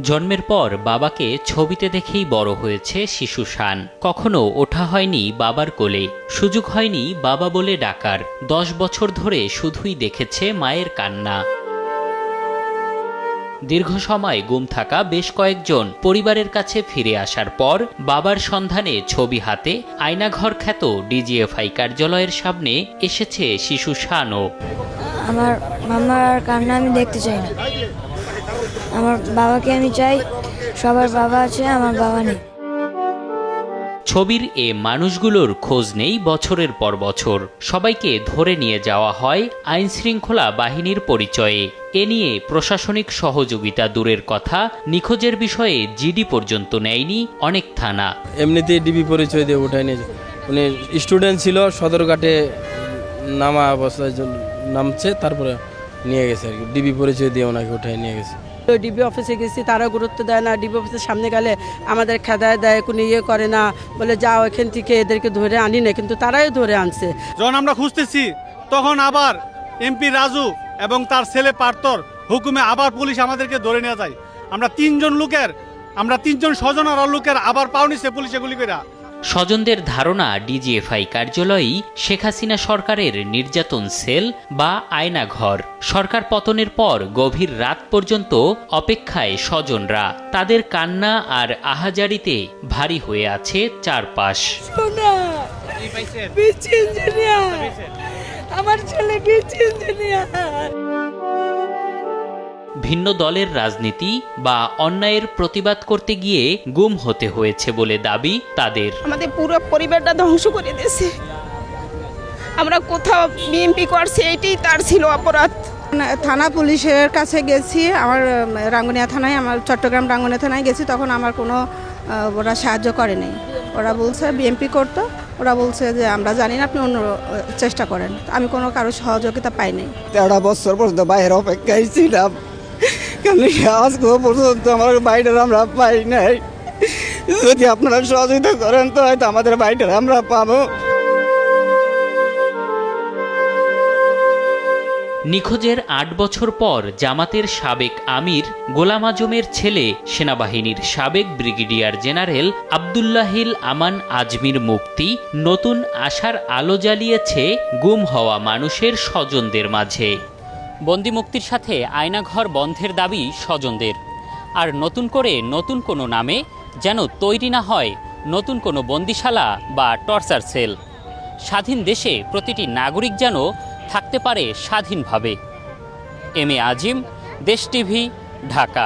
জন্মের পর বাবাকে ছবিতে দেখেই বড় হয়েছে শিশু শান। কখনো ওঠা হয়নি বাবার কোলে, সুযোগ হয়নি বাবা বলে ডাকার। 10 বছর ধরে শুধুই দেখেছে মায়ের কান্না। দীর্ঘ সময় গুম থাকা বেশ কয়েকজন পরিবারের কাছে ফিরে আসার পর বাবার সন্ধানে ছবি হাতে আয়নাঘর খ্যাত ডিজিএফআই কার্যালয়ের সামনে এসেছে শিশু শানও। আমার মামার কান্না আমি দেখতে চাই না। আমার বাবাকে আমি চাই। সবার বাবা আছে, আমার বাবা নেই। ছবির এ মানুষগুলোর খোঁজ নেই বছরের পর বছর। সবাইকে ধরে নিয়ে যাওয়া হয় আইনশৃঙ্খলা বাহিনীর পরিচয়ে। এ নিয়ে প্রশাসনিক সহযোগিতা দূরের কথা, নিখোঁজের বিষয়ে জিডি পর্যন্ত নেয়নি অনেক থানা। এমনিতেই ডিবি পরিচয় দিয়ে উঠায় নিয়ে উনি স্টুডেন্ট ছিল, সদরঘাটে নামা অবস্থায় নামছে, তারপরে নিয়ে গেছে আর কি। ডিবি পরিচয় দিয়ে ওনাকে উঠায় নিয়ে গেছে। ডিবি অফিসে গেছি, তারা গুরুত্ব দেয় না। ডিবি অফিসের সামনে গেলে আমাদের খেদায় দেয়, কোনো ইয়ে করে না, বলে যাও এখান থেকে, এদেরকে ধরে আনি না, কিন্তু তারাই ধরে আনছে। যখন আমরা খুঁজতেছি তখন আবার এমপি রাজু এবং তার ছেলে পার্থর হুকুমে আবার পুলিশ আমাদেরকে ধরে নিয়ে যায়। আমরা তিনজন স্বজন আর লোকের আবার পাওনি সে পুলিশে গুলি করে। স্বজনদের ধারণা ডিজিএফআই কার্যালয়ই শেখ হাসিনা সরকারের নির্যাতন সেল বা আয়নাঘর। সরকার পতনের পর গভীর রাত পর্যন্ত অপেক্ষায় স্বজনরা। তাদের কান্না আর আহাজারিতে ভারী হয়ে আছে চারপাশ। আমার ছেলে ইঞ্জিনিয়ার। ভিন্ন দলের রাজনীতি বা অন্যায়ের প্রতিবাদ করতে গিয়ে গুম হতে হয়েছে বলে দাবি তাদের। আমাদের পুরো পরিবারটা ধ্বংস করে দিয়েছে। আমরা কোথাও বিএমপি করছি, এইটাই তার ছিল অপরাধ। থানা পুলিশের কাছে গেছি, আমার রাঙ্গুনিয়া থানায়, আমার চট্টগ্রাম রাঙ্গুনিয়া থানায় গেছি, তখন আমার কোনো ওরা সাহায্য করে নাই। ওরা বলছে বিএমপি করতো, ওরা বলছে যে আমরা জানি না, আপনি অন্য চেষ্টা করেন। আমি কোনো কারো সহযোগিতা পাই নাই। 13 বছর পর্যন্ত বাইরের অপেক্ষায় ছিলাম, কিন্তু আজকে পর্যন্ত আমার বাইরের আমরা পাই নাই। যদি আপনারা সহযোগিতা করেন তো হয়তো আমাদের বাইরের আমরা পাবো। নিখোঁজের 8 বছর পর জামাতের সাবেক আমির গোলাম আজমের ছেলে সেনাবাহিনীর সাবেক ব্রিগেডিয়ার জেনারেল আব্দুল্লাহিল আমান আজমির মুক্তি নতুন আশার আলো জ্বালিয়েছে গুম হওয়া মানুষের স্বজনদের মাঝে। বন্দি মুক্তির সাথে আয়নাঘর বন্ধের দাবি স্বজনদের। আর নতুন করে নতুন কোনো নামে যেন তৈরি না হয় নতুন কোনো বন্দিশালা বা টর্চার সেল। স্বাধীন দেশে প্রতিটি নাগরিক যেন থাকতে পারে স্বাধীনভাবে। এম এ আজিম, দেশ টিভি, ঢাকা।